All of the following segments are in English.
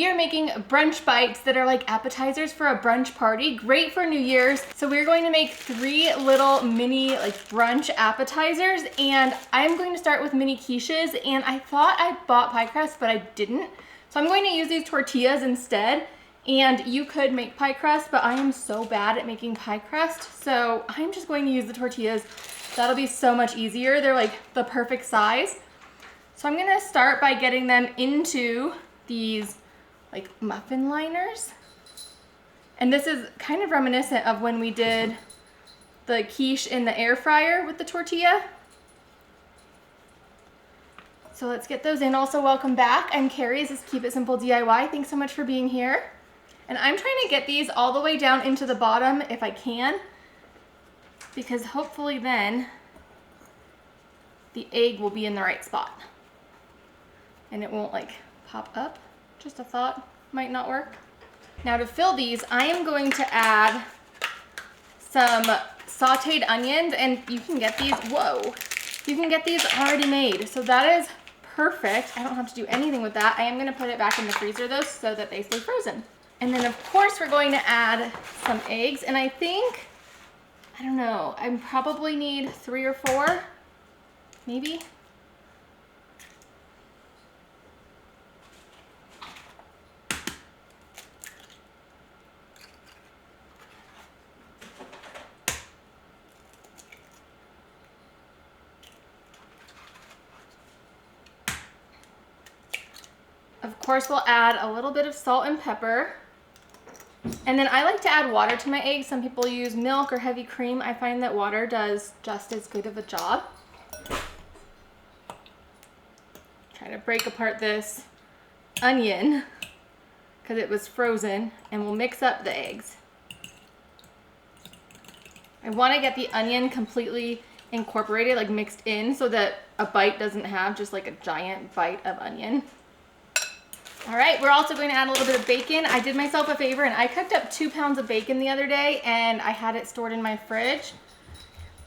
we are making brunch bites that are like appetizers for a brunch party. Great for New Year's. So we're going to make 3 little mini like brunch appetizers, and I'm going to start with mini quiches, and I thought I bought pie crust, but I didn't. So I'm going to use these tortillas instead, and you could make pie crust, but I am so bad at making pie crust, so I'm just going to use the tortillas. That'll be so much easier. They're like the perfect size. So I'm gonna start by getting them into these like muffin liners. And this is kind of reminiscent of when we did the quiche in the air fryer with the tortilla. So let's get those in. Also, welcome back. I'm Carrie. This is Keep It Simple DIY. Thanks so much for being here. And I'm trying to get these all the way down into the bottom if I can, because hopefully then the egg will be in the right spot and it won't like pop up. Just a thought, might not work. Now to fill these, I am going to add some sauteed onions, and you can get these, you can get these already made. So that is perfect. I don't have to do anything with that. I am gonna put it back in the freezer though so that they stay frozen. And then of course we're going to add some eggs, and I think, I don't know, I probably need 3 or 4, maybe. Of course, we'll add a little bit of salt and pepper. And then I like to add water to my eggs. Some people use milk or heavy cream. I find that water does just as good of a job. Try to break apart this onion because it was frozen, and we'll mix up the eggs. I want to get the onion completely incorporated, like mixed in, so that a bite doesn't have just like a giant bite of onion. All right, we're also going to add a little bit of bacon. I did myself a favor and I cooked up 2 pounds of bacon the other day, and I had it stored in my fridge.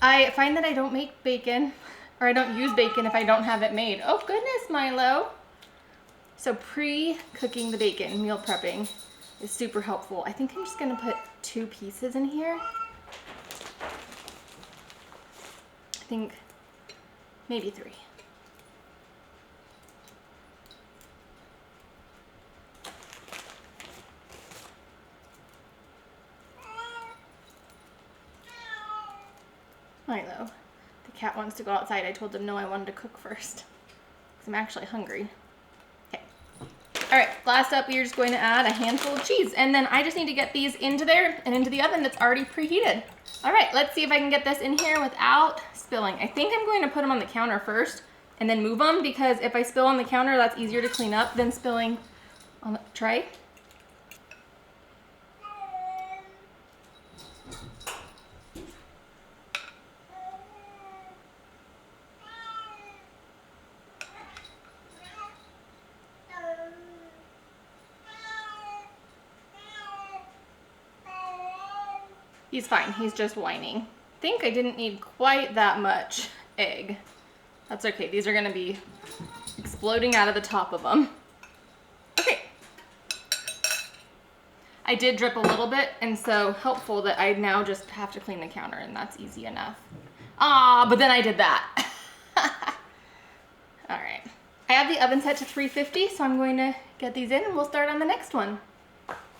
I find that I don't make bacon, or I don't use bacon if I don't have it made. Oh goodness, Milo. So pre-cooking the bacon, meal prepping, is super helpful. I think I'm just gonna put 2 pieces in here. I think maybe 3. Milo, the cat wants to go outside. I told him no, I wanted to cook first because I'm actually hungry. Okay. All right, last up, we are just going to add a handful of cheese, and then I just need to get these into there and into the oven that's already preheated. All right, let's see if I can get this in here without spilling. I think I'm going to put them on the counter first and then move them, because if I spill on the counter, that's easier to clean up than spilling on the tray. He's fine, he's just whining. I think I didn't need quite that much egg. That's okay, these are gonna be exploding out of the top of them. Okay. I did drip a little bit, and so helpful that I now just have to clean the counter, and that's easy enough. Ah, but then I did that. All right. I have the oven set to 350, so I'm going to get these in and we'll start on the next one.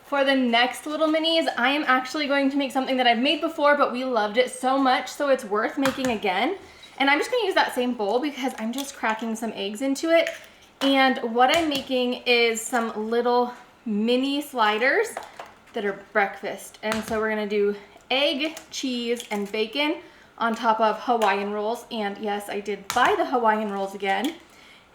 For the next little minis, I am actually going to make something that I've made before, but we loved it so much, so it's worth making again. And I'm just gonna use that same bowl because I'm just cracking some eggs into it. And what I'm making is some little mini sliders that are breakfast. And so we're gonna do egg, cheese, and bacon on top of Hawaiian rolls. And yes, I did buy the Hawaiian rolls again.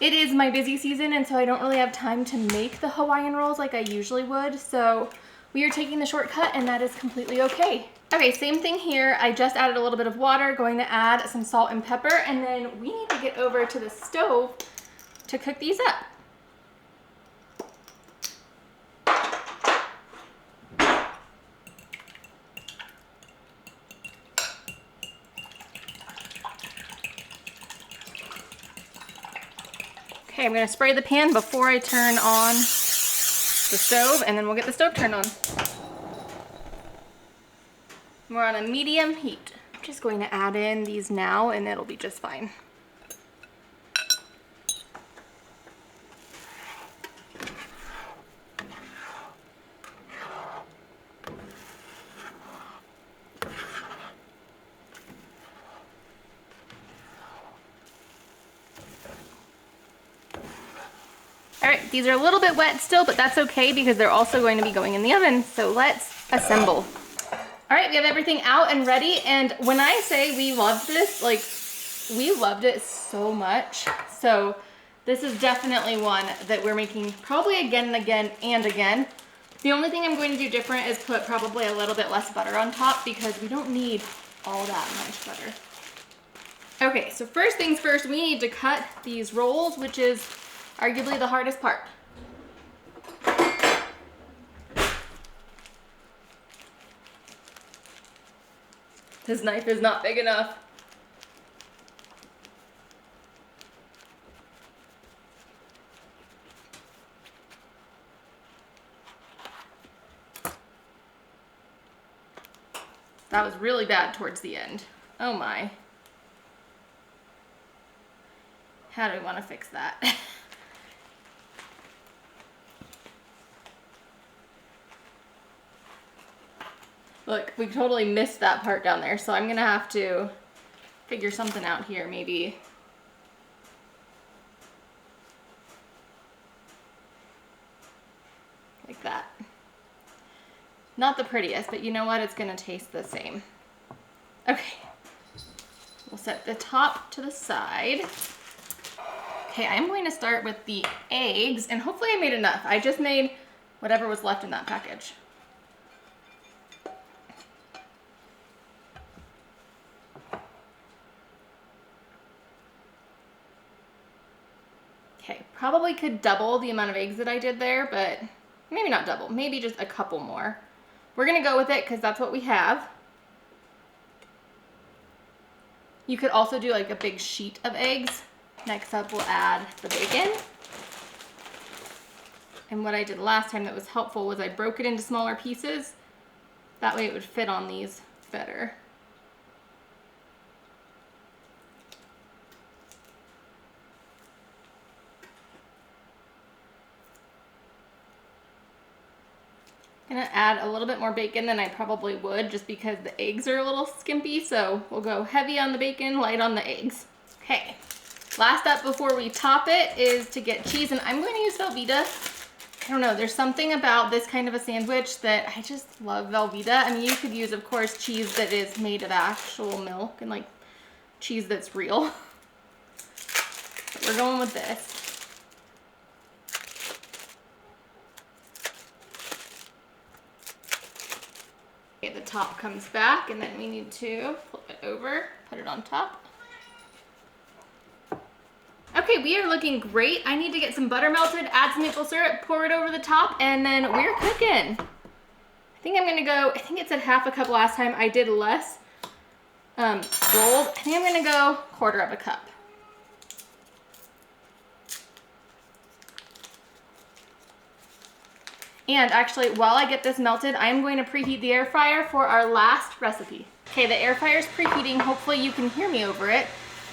It is my busy season, and so I don't really have time to make the Hawaiian rolls like I usually would. So we are taking the shortcut, and that is completely okay. Okay, same thing here. I just added a little bit of water, going to add some salt and pepper, and then we need to get over to the stove to cook these up. Okay, I'm gonna spray the pan before I turn on the stove, and then we'll get the stove turned on. We're on a medium heat. I'm just going to add in these now, and it'll be just fine. All right, these are a little bit wet still, but that's okay because they're also going to be going in the oven. So let's assemble. All right, we have everything out and ready. And when I say we loved this, like we loved it so much. So this is definitely one that we're making probably again and again and again. The only thing I'm going to do different is put probably a little bit less butter on top because we don't need all that much butter. Okay, so first things first, we need to cut these rolls, which is arguably the hardest part. This knife is not big enough. That was really bad towards the end. Oh my. How do we want to fix that? Look, we totally missed that part down there, so I'm gonna have to figure something out here, maybe. Like that. Not the prettiest, but you know what? It's gonna taste the same. Okay. We'll set the top to the side. Okay, I'm going to start with the eggs, and hopefully I made enough. I just made whatever was left in that package. Okay, probably could double the amount of eggs that I did there, but maybe not double, maybe just a couple more. We're gonna go with it because that's what we have. You could also do like a big sheet of eggs. Next up, we'll add the bacon. And what I did last time that was helpful was I broke it into smaller pieces. That way it would fit on these better. I'm gonna add a little bit more bacon than I probably would just because the eggs are a little skimpy, so we'll go heavy on the bacon, light on the eggs. Okay, last up before we top it is to get cheese, and I'm going to use Velveeta. I don't know, there's something about this kind of a sandwich that I just love Velveeta. I mean, you could use, of course, cheese that is made of actual milk and like cheese that's real. But we're going with this. Okay, the top comes back, and then we need to flip it over, put it on top. Okay, we are looking great. I need to get some butter melted, add some maple syrup, pour it over the top, and then we're cooking. I think I'm gonna go, I think it said half a cup last time. I did less rolls. I think I'm gonna go 1/4 cup. And actually, while I get this melted, I'm going to preheat the air fryer for our last recipe. Okay, the air fryer is preheating. Hopefully you can hear me over it.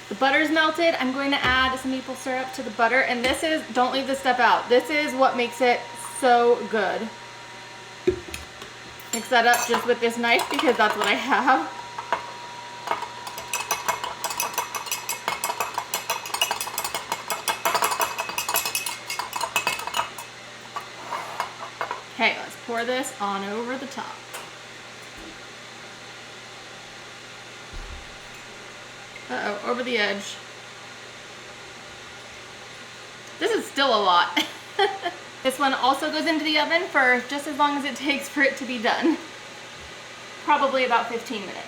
The butter's melted. I'm going to add some maple syrup to the butter. And this is, don't leave this step out. This is what makes it so good. Mix that up just with this knife because that's what I have. Okay, let's pour this on over the top. Uh-oh, over the edge. This is still a lot. This one also goes into the oven for just as long as it takes for it to be done. Probably about 15 minutes.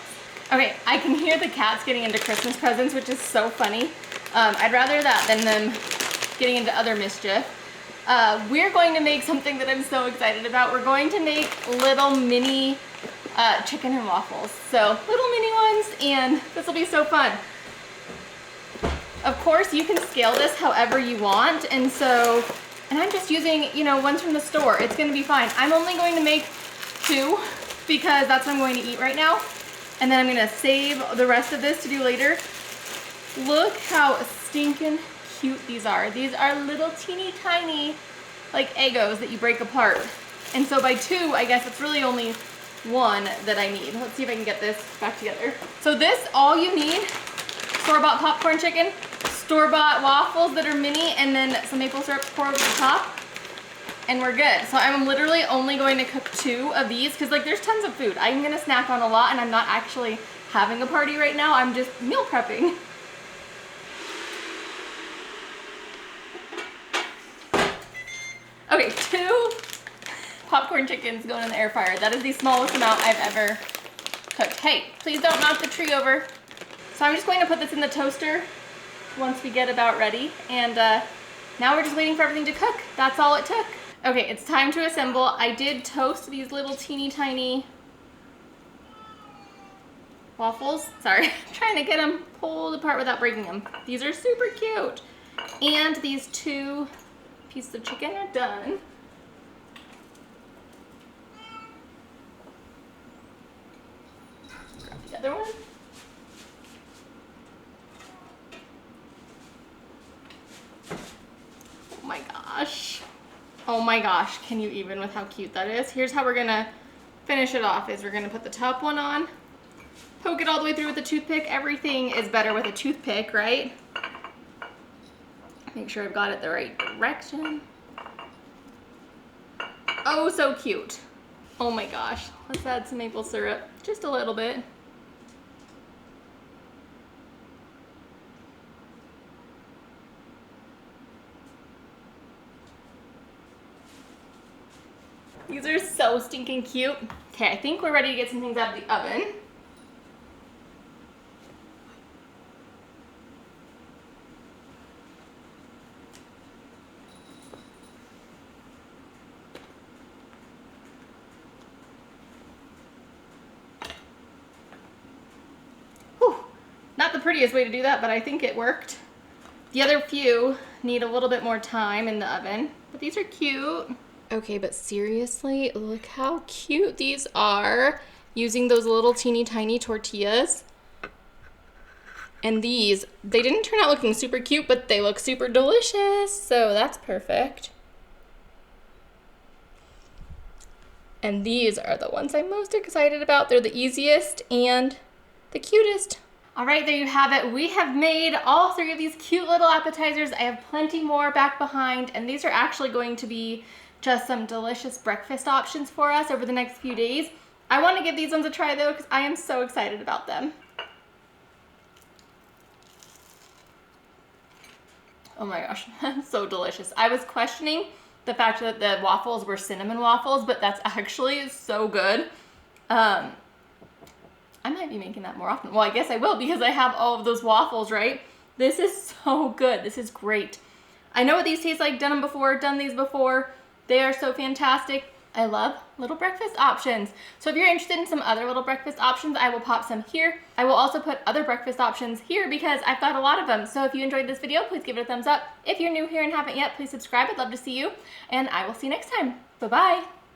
Okay, I can hear the cats getting into Christmas presents, which is so funny. I'd rather that than them getting into other mischief. We're going to make something that I'm so excited about. We're going to make little mini chicken and waffles. So little mini ones, and this will be so fun. Of course, you can scale this however you want, and so And I'm just using, you know, ones from the store. It's gonna be fine. I'm only going to make 2 because that's what I'm going to eat right now. And then I'm gonna save the rest of this to do later. Look how stinking cute these are. These are little teeny tiny, like Eggos that you break apart. And so by 2, I guess it's really only 1 that I need. Let's see if I can get this back together. So this, all you need, store-bought popcorn chicken, store-bought waffles that are mini, and then some maple syrup to pour over the top, and we're good. So I'm literally only going to cook 2 of these because like there's tons of food. I'm gonna snack on a lot and I'm not actually having a party right now. I'm just meal prepping. Okay, 2 popcorn chickens going in the air fryer. That is the smallest amount I've ever cooked. Hey, please don't knock the tree over. So I'm just going to put this in the toaster once we get about ready. And now we're just waiting for everything to cook. That's all it took. Okay, it's time to assemble. I did toast these little teeny tiny waffles. Sorry, I'm trying to get them pulled apart without breaking them. These are super cute. And these 2 pieces of chicken are done. Grab the other one. Oh my gosh. Oh my gosh, can you even with how cute that is? Here's how we're gonna finish it off, is we're gonna put the top one on, poke it all the way through with a toothpick. Everything is better with a toothpick, right? Make sure I've got it the right direction. Oh, so cute. Oh my gosh. Let's add some maple syrup, just a little bit. These are so stinking cute. Okay, I think we're ready to get some things out of the oven. Whew. Not the prettiest way to do that, but I think it worked. The other few need a little bit more time in the oven, but these are cute. Okay, but seriously, look how cute these are using those little teeny tiny tortillas. And these, they didn't turn out looking super cute, but they look super delicious. So that's perfect. And these are the ones I'm most excited about. They're the easiest and the cutest. All right, there you have it. We have made all 3 of these cute little appetizers. I have plenty more back behind, and these are actually going to be just some delicious breakfast options for us over the next few days. I want to give these ones a try though because I am so excited about them. Oh my gosh, so delicious. I was questioning the fact that the waffles were cinnamon waffles, but that's actually so good. I might be making that more often. Well, I guess I will because I have all of those waffles, right? This is so good. This is great. I know what these taste like, done them before, done these before. They are so fantastic. I love little breakfast options. So if you're interested in some other little breakfast options, I will pop some here. I will also put other breakfast options here because I've got a lot of them. So if you enjoyed this video, please give it a thumbs up. If you're new here and haven't yet, please subscribe. I'd love to see you. And I will see you next time. Bye-bye.